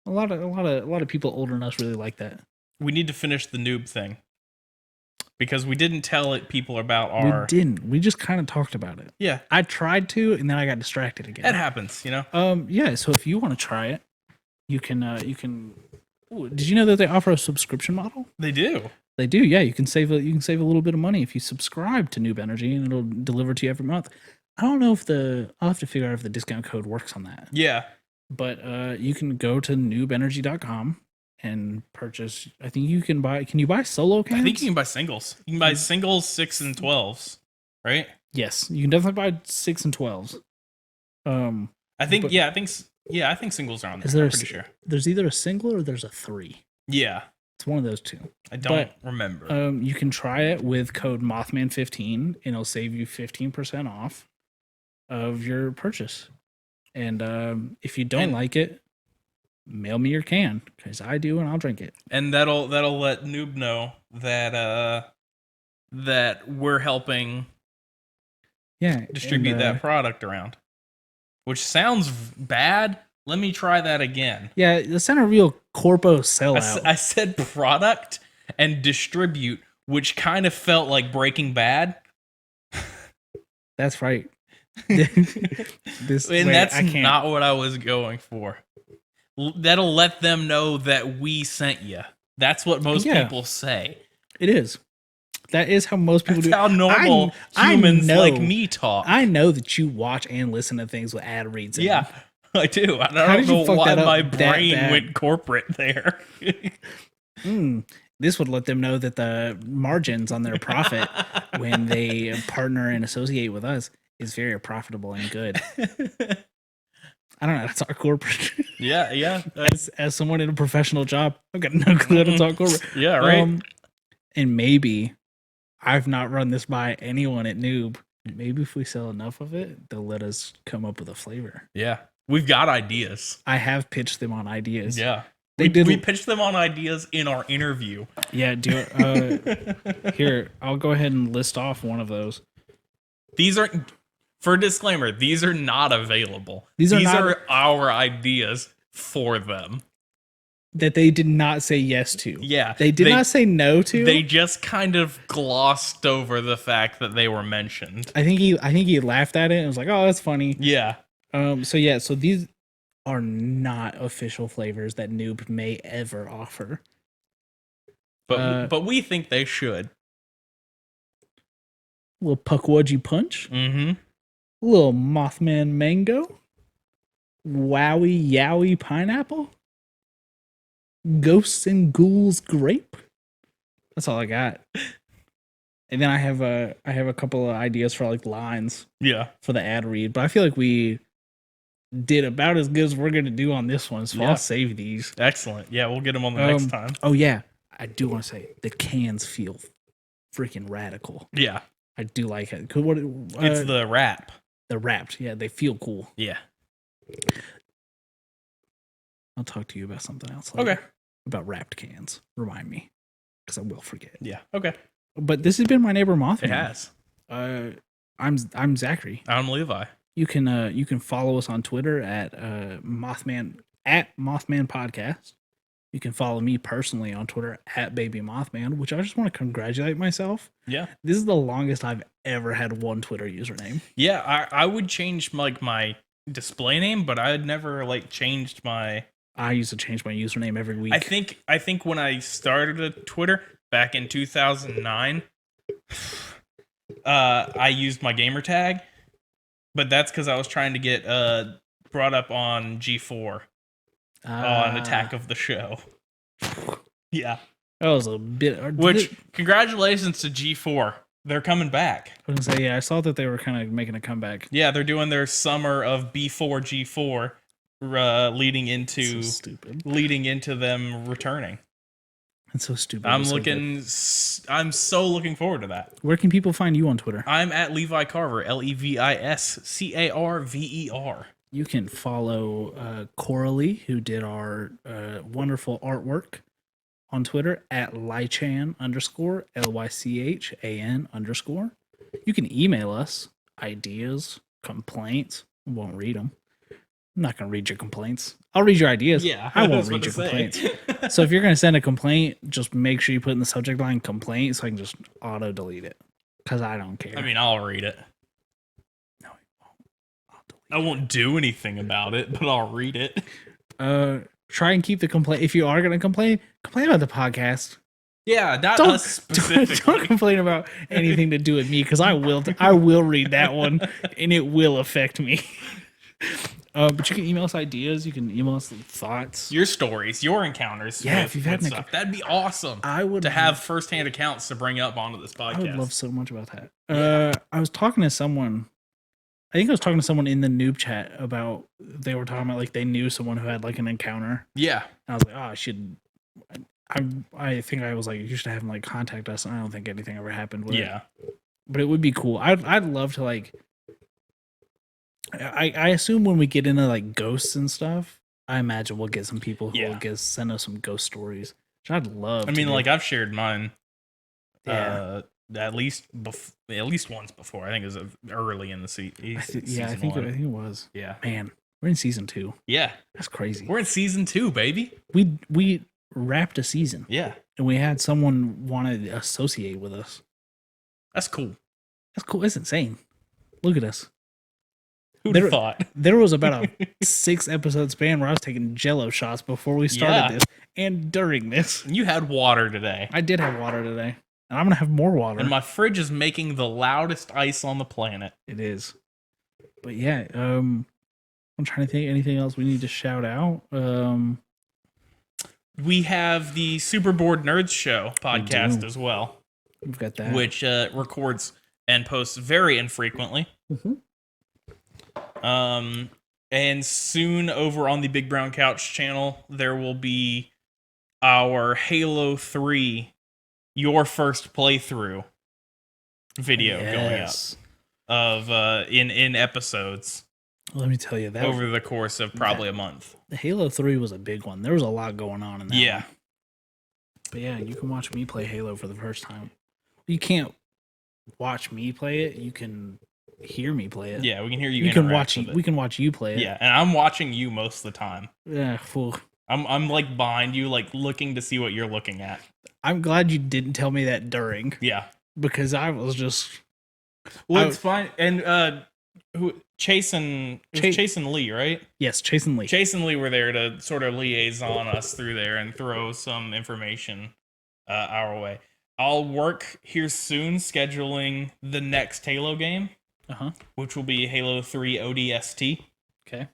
[SPEAKER 2] A lot of people older than us really like that.
[SPEAKER 1] We need to finish the noob thing because we didn't tell people about our.
[SPEAKER 2] We didn't. We just kind of talked about it.
[SPEAKER 1] Yeah.
[SPEAKER 2] I tried to, and then I got distracted again.
[SPEAKER 1] That happens, you know.
[SPEAKER 2] Yeah. So if you want to try it, you can. Ooh, did you know that they offer a subscription model?
[SPEAKER 1] They do.
[SPEAKER 2] They do. Yeah. You can save a little bit of money if you subscribe to Noob Energy, and it'll deliver to you every month. I don't know if I'll have to figure out if the discount code works on that.
[SPEAKER 1] Yeah.
[SPEAKER 2] But you can go to noobenergy.com and purchase. I think you can buy. Can you buy solo cans?
[SPEAKER 1] I think you can buy singles. You can buy singles, 6 and 12s, right?
[SPEAKER 2] Yes, you can definitely buy 6 and 12s.
[SPEAKER 1] I think. I think singles are on there.
[SPEAKER 2] Is there
[SPEAKER 1] I'm pretty sure.
[SPEAKER 2] There's either a single or there's a 3.
[SPEAKER 1] Yeah,
[SPEAKER 2] it's one of those two.
[SPEAKER 1] I don't remember.
[SPEAKER 2] You can try it with code Mothman15, and it'll save you 15% off of your purchase. And if you don't like it, mail me your can, because I do, and I'll drink it.
[SPEAKER 1] And that'll let Noob know that that we're helping distribute that product around. Which sounds bad. Let me try that again.
[SPEAKER 2] Yeah, it's not a real corpo sellout.
[SPEAKER 1] I said product and distribute, which kind of felt like Breaking Bad.
[SPEAKER 2] That's right.
[SPEAKER 1] That's not what I was going for. That'll let them know that we sent you. That's what most people say.
[SPEAKER 2] It is. That is how most people do.
[SPEAKER 1] How normal humans like me talk.
[SPEAKER 2] I know that you watch and listen to things with ad reads.
[SPEAKER 1] Yeah, I do. I don't know why my brain went corporate there.
[SPEAKER 2] This would let them know that the margins on their profit when they partner and associate with us is very profitable and good. I don't know how to talk corporate.
[SPEAKER 1] Yeah.
[SPEAKER 2] As someone in a professional job, I've got no clue how to talk corporate.
[SPEAKER 1] Yeah, right.
[SPEAKER 2] And maybe I've not run this by anyone at Noob. Maybe if we sell enough of it, they'll let us come up with a flavor.
[SPEAKER 1] Yeah, we've got ideas.
[SPEAKER 2] I have pitched them on ideas.
[SPEAKER 1] Yeah, we pitched them on ideas in our interview.
[SPEAKER 2] Yeah, here, I'll go ahead and list off one of those.
[SPEAKER 1] These are, for disclaimer, these are not available. These are our ideas for them.
[SPEAKER 2] That they did not say yes to.
[SPEAKER 1] Yeah.
[SPEAKER 2] They did not say no to.
[SPEAKER 1] They just kind of glossed over the fact that they were mentioned.
[SPEAKER 2] I think he laughed at it and was like, "Oh, that's funny."
[SPEAKER 1] Yeah.
[SPEAKER 2] So these are not official flavors that Noob may ever offer.
[SPEAKER 1] But we think they should.
[SPEAKER 2] Little Pukwudgie Punch.
[SPEAKER 1] Mm-hmm.
[SPEAKER 2] Little Mothman Mango. Wowie Yowie Pineapple. Ghosts and Ghouls Grape. That's all I got. And then I have a couple of ideas for like lines.
[SPEAKER 1] Yeah.
[SPEAKER 2] For the ad read, but I feel like we did about as good as we're gonna do on this one, so I'll save these.
[SPEAKER 1] Excellent. Yeah, we'll get them on the next time.
[SPEAKER 2] Oh yeah, I do want to say the cans feel freaking radical.
[SPEAKER 1] Yeah,
[SPEAKER 2] I do like it.
[SPEAKER 1] It's the wrap.
[SPEAKER 2] The wrapped. Yeah, they feel cool.
[SPEAKER 1] Yeah.
[SPEAKER 2] I'll talk to you about something else later.
[SPEAKER 1] Okay.
[SPEAKER 2] About wrapped cans. Remind me, because I will forget.
[SPEAKER 1] Yeah. Okay.
[SPEAKER 2] But this has been my neighbor Mothman.
[SPEAKER 1] It has.
[SPEAKER 2] I'm Zachary.
[SPEAKER 1] I'm Levi.
[SPEAKER 2] You can follow us on Twitter at Mothman Podcast. You can follow me personally on Twitter at Baby Mothman, which I just want to congratulate myself.
[SPEAKER 1] Yeah.
[SPEAKER 2] This is the longest I've ever had one Twitter username.
[SPEAKER 1] Yeah, I would change like my display name, but I had never like changed my.
[SPEAKER 2] I used to change my username every week.
[SPEAKER 1] I think when I started a Twitter back in 2009, I used my gamer tag, but that's because I was trying to get brought up on G4 on Attack of the Show. Yeah,
[SPEAKER 2] that was a bit.
[SPEAKER 1] Which congratulations to G4. They're coming back.
[SPEAKER 2] I was gonna say, yeah, I saw that they were kind of making a comeback.
[SPEAKER 1] Yeah, they're doing their summer of B4 G4, leading into them returning.
[SPEAKER 2] It's so stupid.
[SPEAKER 1] I'm so looking forward to that.
[SPEAKER 2] Where can people find you on Twitter?
[SPEAKER 1] I'm at Levi Carver, LevisCarver.
[SPEAKER 2] You can follow Coralie, who did our wonderful artwork, on Twitter at Lychan _ LYCHAN _. You can email us ideas, complaints. We won't read them. I'm not going to read your complaints. I'll read your ideas.
[SPEAKER 1] Yeah,
[SPEAKER 2] I won't read your complaints. So if you're going to send a complaint, just make sure you put in the subject line complaint so I can just auto delete it. Because I don't care.
[SPEAKER 1] I mean, I'll read it.
[SPEAKER 2] No, you won't.
[SPEAKER 1] I won't do anything about it, but I'll read it.
[SPEAKER 2] Try and keep the complaint. If you are going to complain about the podcast.
[SPEAKER 1] Yeah, not us specifically.
[SPEAKER 2] Don't complain about anything to do with me, because I will read that one, and it will affect me. But you can email us ideas. You can email us thoughts,
[SPEAKER 1] your stories, your encounters.
[SPEAKER 2] Yeah, if you've had
[SPEAKER 1] stuff, that'd be awesome.
[SPEAKER 2] I would
[SPEAKER 1] to have firsthand accounts to bring up onto this podcast.
[SPEAKER 2] I would love so much about that. I was talking to someone. I think I was talking to someone in the noob chat about. They were talking about like they knew someone who had like an encounter.
[SPEAKER 1] Yeah,
[SPEAKER 2] and I was like, oh, I should. I think I was like, you should have him like contact us. And I don't think anything ever happened with it. But it would be cool. I'd love to like. I assume when we get into like ghosts and stuff, I imagine we'll get some people who will send us some ghost stories. Which I'd love.
[SPEAKER 1] I mean, like I've shared mine. Yeah. At least once before. I think it was early in the season.
[SPEAKER 2] I think it was.
[SPEAKER 1] Yeah.
[SPEAKER 2] Man, we're in season 2.
[SPEAKER 1] Yeah.
[SPEAKER 2] That's crazy.
[SPEAKER 1] We're in season 2, baby.
[SPEAKER 2] We wrapped a season.
[SPEAKER 1] Yeah.
[SPEAKER 2] And we had someone want to associate with us.
[SPEAKER 1] That's cool.
[SPEAKER 2] That's cool. It's insane. Look at us.
[SPEAKER 1] Who'd have thought?
[SPEAKER 2] There was about a 6-episode span where I was taking Jello shots before we started this and during this.
[SPEAKER 1] You had water today.
[SPEAKER 2] I did have water today. And I'm going to have more water.
[SPEAKER 1] And my fridge is making the loudest ice on the planet.
[SPEAKER 2] It is. But yeah, I'm trying to think anything else we need to shout out.
[SPEAKER 1] We have the Super Bored Nerds Show podcast as well.
[SPEAKER 2] We've got that.
[SPEAKER 1] Which records and posts very infrequently.
[SPEAKER 2] Mm-hmm.
[SPEAKER 1] And soon over on the Big Brown Couch channel, there will be our Halo 3 Your First Playthrough video going up of in episodes.
[SPEAKER 2] Let me tell you that
[SPEAKER 1] over the course of probably a month.
[SPEAKER 2] The Halo 3 was a big one. There was a lot going on in that.
[SPEAKER 1] Yeah.
[SPEAKER 2] One. But yeah, you can watch me play Halo for the first time. You can't watch me play it. You can hear me play it.
[SPEAKER 1] Yeah, we can hear you.
[SPEAKER 2] We can watch you play it.
[SPEAKER 1] Yeah, and I'm watching you most of the time.
[SPEAKER 2] Yeah, fool.
[SPEAKER 1] I'm like behind you, like looking to see what you're looking at.
[SPEAKER 2] I'm glad you didn't tell me that during.
[SPEAKER 1] Yeah,
[SPEAKER 2] because I was just.
[SPEAKER 1] Well, it's fine. And Chase and Lee, right?
[SPEAKER 2] Yes, Chase and Lee.
[SPEAKER 1] Chase and Lee were there to sort of liaison us through there and throw some information our way. I'll work here soon scheduling the next Halo game, which will be Halo 3 ODST.
[SPEAKER 2] Okay.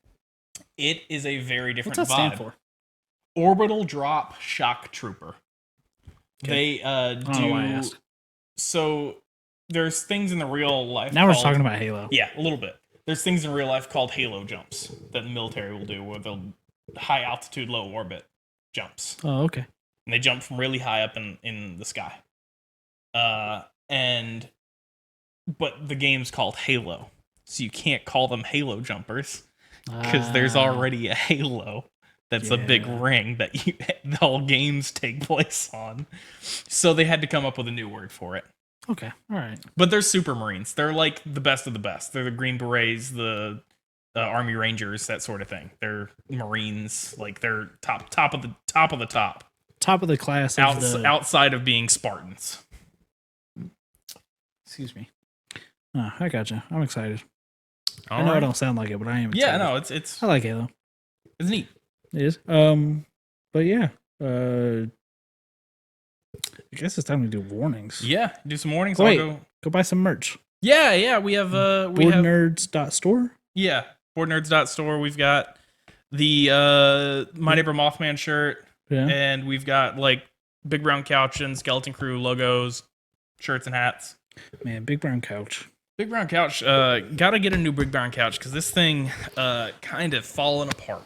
[SPEAKER 1] It is a very different
[SPEAKER 2] What's that
[SPEAKER 1] vibe.
[SPEAKER 2] stand for?
[SPEAKER 1] Orbital Drop Shock Trooper.
[SPEAKER 2] Okay.
[SPEAKER 1] They
[SPEAKER 2] I don't know why I asked.
[SPEAKER 1] So there's things in the real life.
[SPEAKER 2] Now we're just talking about Halo.
[SPEAKER 1] Yeah, a little bit. There's things in real life called Halo jumps that the military will do, where they'll high altitude, low orbit jumps.
[SPEAKER 2] Oh, okay.
[SPEAKER 1] And they jump from really high up in the sky. But the game's called Halo, so you can't call them Halo jumpers because there's already a Halo. That's a big ring that the whole games take place on. So they had to come up with a new word for it.
[SPEAKER 2] Okay, all right.
[SPEAKER 1] But they're Super Marines. They're like the best of the best. They're the Green Berets, the Army Rangers, that sort of thing. They're Marines, like they're top of the top of the top.
[SPEAKER 2] Top of the class of
[SPEAKER 1] outside of being Spartans.
[SPEAKER 2] Excuse me. Oh, I gotcha. I'm excited.
[SPEAKER 1] All
[SPEAKER 2] I know
[SPEAKER 1] right.
[SPEAKER 2] I don't sound like it, but I am excited.
[SPEAKER 1] Yeah, no, it's
[SPEAKER 2] I like it though.
[SPEAKER 1] It's neat.
[SPEAKER 2] It is. But yeah. I guess it's time to do warnings.
[SPEAKER 1] Yeah, do some warnings.
[SPEAKER 2] Oh, wait,
[SPEAKER 1] I'll
[SPEAKER 2] go buy some merch.
[SPEAKER 1] Yeah, we have
[SPEAKER 2] boardnerds.store.
[SPEAKER 1] Yeah, boardnerds.store. We've got the My Neighbor Mothman shirt.
[SPEAKER 2] Yeah.
[SPEAKER 1] And we've got like Big Brown Couch and Skeleton Crew logos, shirts and hats.
[SPEAKER 2] Man, Big Brown Couch.
[SPEAKER 1] Big Brown Couch, gotta get a new Big Brown Couch because this thing kind of fallen apart.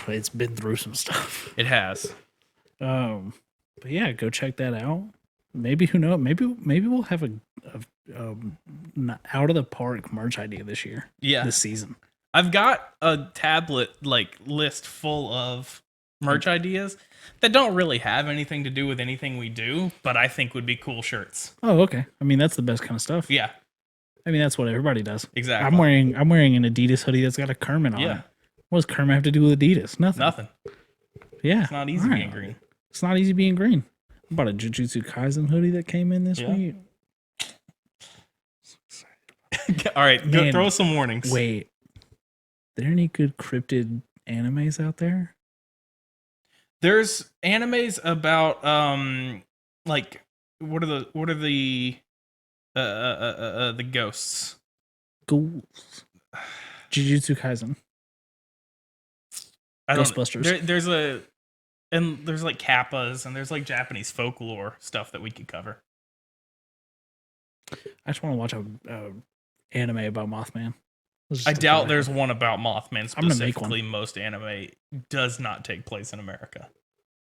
[SPEAKER 2] It's been through some stuff.
[SPEAKER 1] It has.
[SPEAKER 2] But yeah, go check that out. Maybe, who knows? Maybe we'll have a out of the park merch idea this year.
[SPEAKER 1] Yeah,
[SPEAKER 2] this season.
[SPEAKER 1] I've got a tablet like list full of merch ideas that don't really have anything to do with anything we do, but I think would be cool shirts.
[SPEAKER 2] Oh, okay. I mean, that's the best kind of stuff.
[SPEAKER 1] Yeah.
[SPEAKER 2] I mean, that's what everybody does.
[SPEAKER 1] Exactly.
[SPEAKER 2] I'm wearing an Adidas hoodie that's got a Kermit on it. What does Kermit have to do with Adidas? Nothing. Yeah.
[SPEAKER 1] It's not easy being green.
[SPEAKER 2] It's not easy being green. I bought a Jujutsu Kaisen hoodie that came in this week.
[SPEAKER 1] All right, go throw some warnings.
[SPEAKER 2] Wait. There any good cryptid animes out there?
[SPEAKER 1] There's animes about like what are the ghosts?
[SPEAKER 2] Ghouls. Jujutsu Kaisen. Ghostbusters.
[SPEAKER 1] There's like kappas and there's like Japanese folklore stuff that we could cover.
[SPEAKER 2] I just want to watch a anime about Mothman.
[SPEAKER 1] I doubt there's one about Mothman specifically.
[SPEAKER 2] I'm gonna make one.
[SPEAKER 1] Most anime does not take place in America.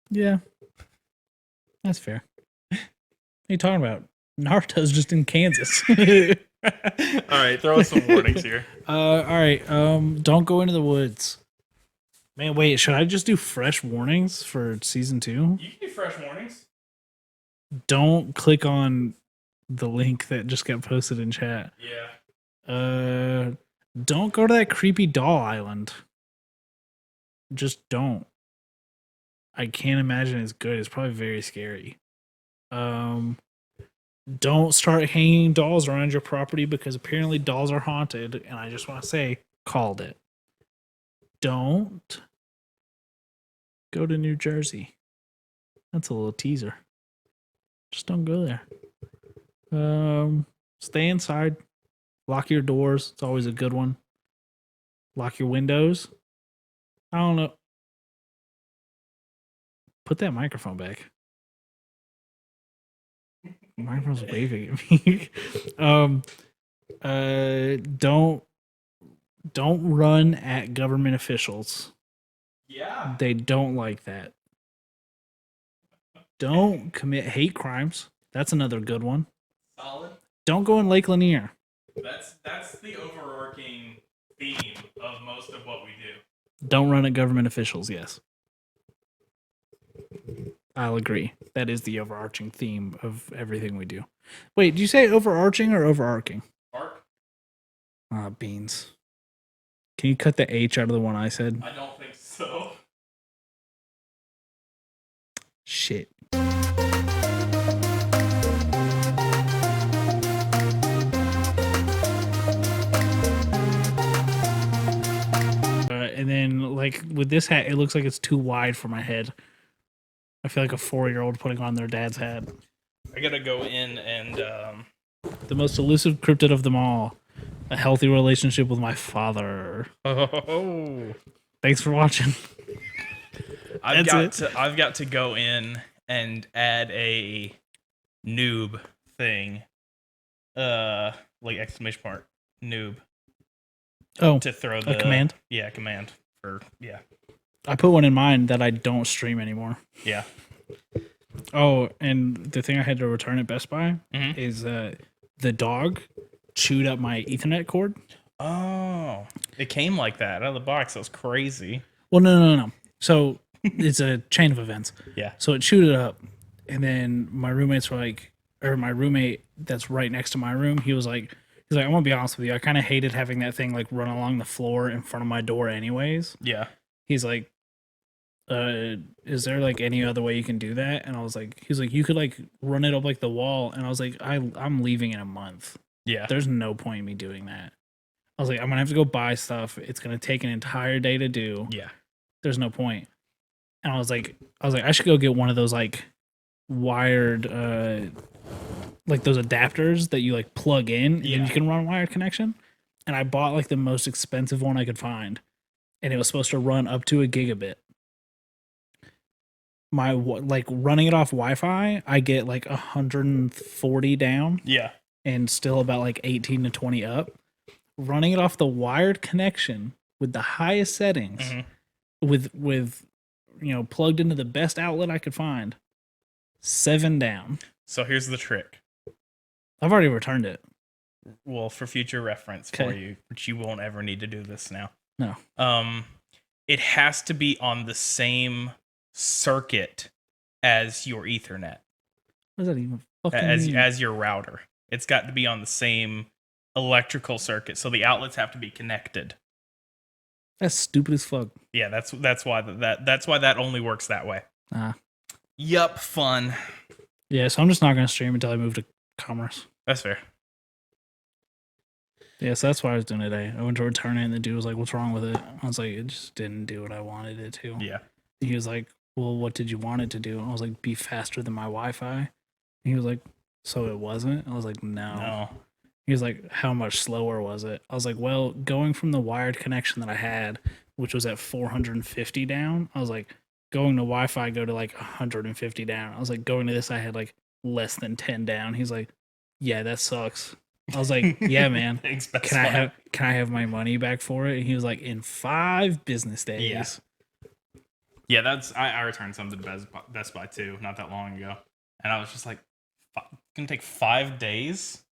[SPEAKER 2] Yeah. That's fair. What are you talking about? Naruto's just in Kansas.
[SPEAKER 1] All right, throw us some warnings here.
[SPEAKER 2] All right. Don't go into the woods. Man, wait, should I just do fresh warnings for season 2?
[SPEAKER 1] You can do fresh warnings.
[SPEAKER 2] Don't click on the link that just got posted in chat.
[SPEAKER 1] Yeah.
[SPEAKER 2] Don't go to that creepy doll island. Just don't. I can't imagine it's good. It's probably very scary. Don't start hanging dolls around your property because apparently dolls are haunted, and I just want to say, called it. Don't go to New Jersey. That's a little teaser. Just don't go there. Stay inside. Lock your doors. It's always a good one. Lock your windows. I don't know. Put that microphone back. The microphone's waving at me. Don't run at government officials.
[SPEAKER 1] Yeah.
[SPEAKER 2] They don't like that. Don't commit hate crimes. That's another good one.
[SPEAKER 1] Solid.
[SPEAKER 2] Don't go in Lake Lanier.
[SPEAKER 1] That's the overarching theme of most of what we do.
[SPEAKER 2] Don't run at government officials, yes. I'll agree. That is the overarching theme of everything we do. Wait, did you say overarching or overarching?
[SPEAKER 1] Arc?
[SPEAKER 2] Beans. Can you cut the H out of the one I said?
[SPEAKER 1] I don't think so.
[SPEAKER 2] Shit. And then, like, with this hat, it looks like it's too wide for my head. I feel like a 4-year-old putting on their dad's hat.
[SPEAKER 1] I gotta go in and
[SPEAKER 2] the most elusive cryptid of them all. A healthy relationship with my father.
[SPEAKER 1] Oh.
[SPEAKER 2] Thanks for watching.
[SPEAKER 1] I've got to go in and add a noob thing. Like exclamation mark noob.
[SPEAKER 2] Oh,
[SPEAKER 1] to throw the
[SPEAKER 2] command?
[SPEAKER 1] Yeah, command for
[SPEAKER 2] I put one in mine that I don't stream anymore.
[SPEAKER 1] Yeah.
[SPEAKER 2] Oh, and the thing I had to return at Best Buy is the dog chewed up my Ethernet cord.
[SPEAKER 1] Oh, it came like that out of the box. That was crazy.
[SPEAKER 2] Well, no. So it's a chain of events.
[SPEAKER 1] Yeah.
[SPEAKER 2] So it chewed it up, and then my roommates were like, or my roommate that's right next to my room, he was like, He's like, I'm gonna be honest with you. I kind of hated having that thing like run along the floor in front of my door, anyways.
[SPEAKER 1] Yeah.
[SPEAKER 2] He's like, is there like any other way you can do that? And I was like, he's like, you could like run it up like the wall. And I was like, I'm leaving in a month.
[SPEAKER 1] Yeah.
[SPEAKER 2] There's no point in me doing that. I was like, I'm gonna have to go buy stuff. It's gonna take an entire day to do.
[SPEAKER 1] Yeah.
[SPEAKER 2] There's no point. And I was like, I should go get one of those like wired, like those adapters that you like plug in and you can run a wired connection. And I bought like the most expensive one I could find, and it was supposed to run up to a gigabit. My like running it off Wi-Fi, I get like 140 down.
[SPEAKER 1] Yeah.
[SPEAKER 2] And still about like 18 to 20 up. Running it off the wired connection with the highest settings, with plugged into the best outlet I could find, 7 down.
[SPEAKER 1] So here's the trick.
[SPEAKER 2] I've already returned it.
[SPEAKER 1] Well, for future reference for you, which you won't ever need to do this now.
[SPEAKER 2] No.
[SPEAKER 1] It has to be on the same circuit as your Ethernet.
[SPEAKER 2] What does that even fucking mean?
[SPEAKER 1] As your router. It's got to be on the same electrical circuit, so the outlets have to be connected.
[SPEAKER 2] That's stupid as fuck.
[SPEAKER 1] Yeah, that's why that only works that way. Yup, fun.
[SPEAKER 2] Yeah, so I'm just not gonna stream until I move to Commerce.
[SPEAKER 1] That's fair.
[SPEAKER 2] Yeah, so that's what I was doing today. I went to return it, and the dude was like, "What's wrong with it?" I was like, "It just didn't do what I wanted it to."
[SPEAKER 1] Yeah.
[SPEAKER 2] He was like, "Well, what did you want it to do?" And I was like, "Be faster than my Wi-Fi." And he was like, "So it wasn't?" I was like, "No." He was like, "How much slower was it?" I was like, "Well, going from the wired connection that I had, which was at 450 down, I was like, going to Wi-Fi, go to like 150 down. I was like, going to this, I had like less than 10 down." He's like, "Yeah, that sucks." I was like, "Yeah, man.
[SPEAKER 1] Thanks,
[SPEAKER 2] can I have my money back for it?" And he was like, "In 5 business days."
[SPEAKER 1] Yeah, that's I returned something to Best Buy too, not that long ago, and I was just like, "It's gonna take 5 days."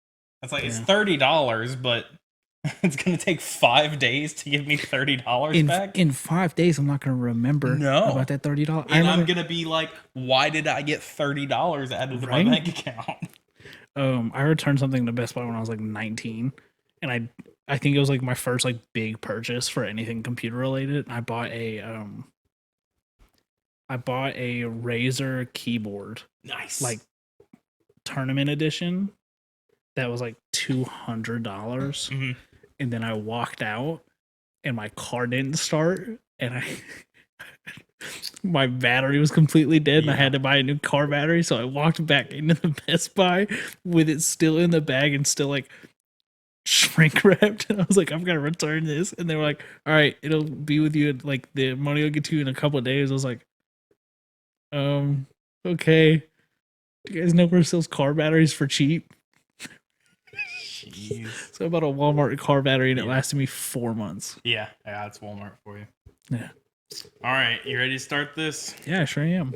[SPEAKER 1] It's like it's $30, but it's gonna take 5 days to give me $30 back.
[SPEAKER 2] In 5 days, I'm not gonna remember about that $30.
[SPEAKER 1] And I'm gonna be like, "Why did I get $30 added to my bank account?"
[SPEAKER 2] I returned something to Best Buy when I was like 19, and I think it was like my first like big purchase for anything computer related. I bought a Razer keyboard,
[SPEAKER 1] nice,
[SPEAKER 2] like tournament edition. That was like $200, and then I walked out, and my car didn't start, and my battery was completely dead, and I had to buy a new car battery. So I walked back into the Best Buy with it still in the bag and still like shrink wrapped. And I was like, "I'm gonna return this," and they were like, "All right, it'll be with you. Like the money will get to you in a couple of days." I was like, okay. Do you guys know where it sells car batteries for cheap?
[SPEAKER 1] Jeez.
[SPEAKER 2] So I bought a Walmart car battery, and it lasted me 4 months.
[SPEAKER 1] Yeah, that's Walmart for you.
[SPEAKER 2] Yeah.
[SPEAKER 1] All right, you ready to start this?
[SPEAKER 2] Yeah, I sure am.